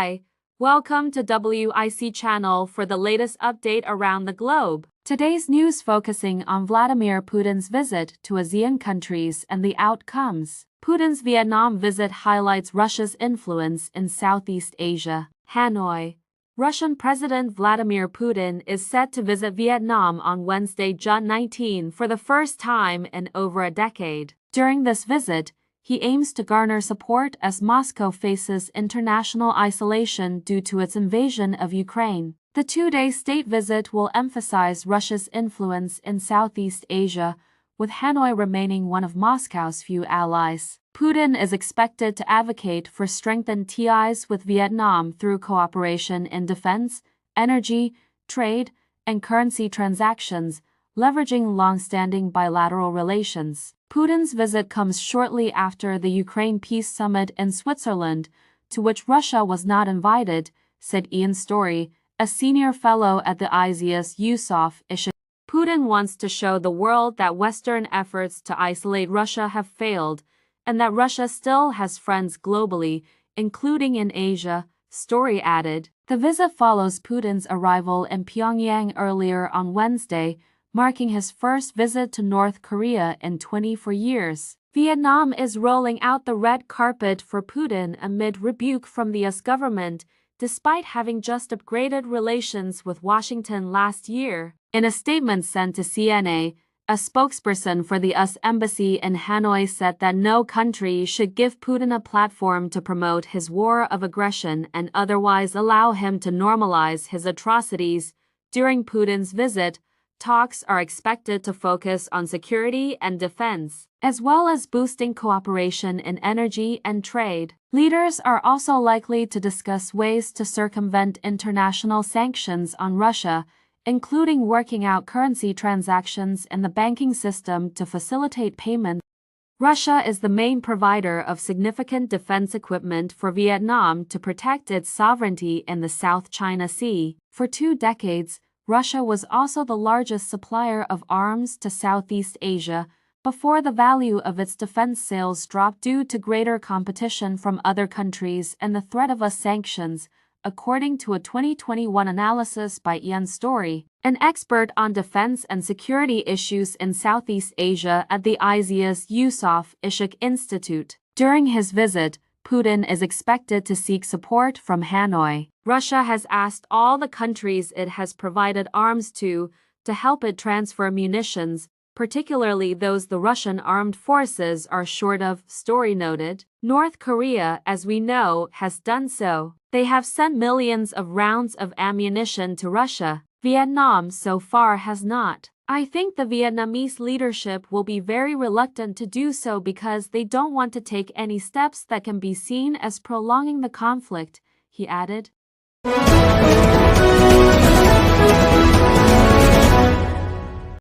Hi, welcome to WIC channel for the latest update around the globe. Today's news focusing on Vladimir Putin's visit to ASEAN countries and the outcomes. Putin's Vietnam visit highlights Russia's influence in Southeast Asia. Hanoi. Russian President Vladimir Putin is set to visit Vietnam on Wednesday, June 19 for the first time in over a decade. During this visit, he aims to garner support as Moscow faces international isolation due to its invasion of Ukraine. The two-day state visit will emphasize Russia's influence in Southeast Asia, with Hanoi remaining one of Moscow's few allies. Putin is expected to advocate for strengthened ties with Vietnam through cooperation in defense, energy, trade, and currency transactions, leveraging long-standing bilateral relations. Putin's visit comes shortly after the Ukraine Peace Summit in Switzerland, to which Russia was not invited, said Ian Story, a senior fellow at the ICEA's Yusof Ishak. Putin wants to show the world that Western efforts to isolate Russia have failed, and that Russia still has friends globally, including in Asia, Story added. The visit follows Putin's arrival in Pyongyang earlier on Wednesday, marking his first visit to North Korea in 24 years. Vietnam is rolling out the red carpet for Putin amid rebuke from the US government, despite having just upgraded relations with Washington last year. In a statement sent to CNA, a spokesperson for the US Embassy in Hanoi said that no country should give Putin a platform to promote his war of aggression and otherwise allow him to normalize his atrocities. During Putin's visit, talks are expected to focus on security and defense, as well as boosting cooperation in energy and trade. Leaders are also likely to discuss ways to circumvent international sanctions on Russia, including working out currency transactions in the banking system to facilitate payment. Russia is the main provider of significant defense equipment for Vietnam to protect its sovereignty in the South China Sea. For 2 decades, Russia was also the largest supplier of arms to Southeast Asia, before the value of its defense sales dropped due to greater competition from other countries and the threat of US sanctions, according to a 2021 analysis by Ian Story, an expert on defense and security issues in Southeast Asia at the ICEA's Yusof Ishak Institute. During his visit, Putin is expected to seek support from Hanoi. Russia has asked all the countries it has provided arms to help it transfer munitions, particularly those the Russian armed forces are short of, Story noted. North Korea, as we know, has done so. They have sent millions of rounds of ammunition to Russia. Vietnam so far has not. I think the Vietnamese leadership will be very reluctant to do so because they don't want to take any steps that can be seen as prolonging the conflict, he added.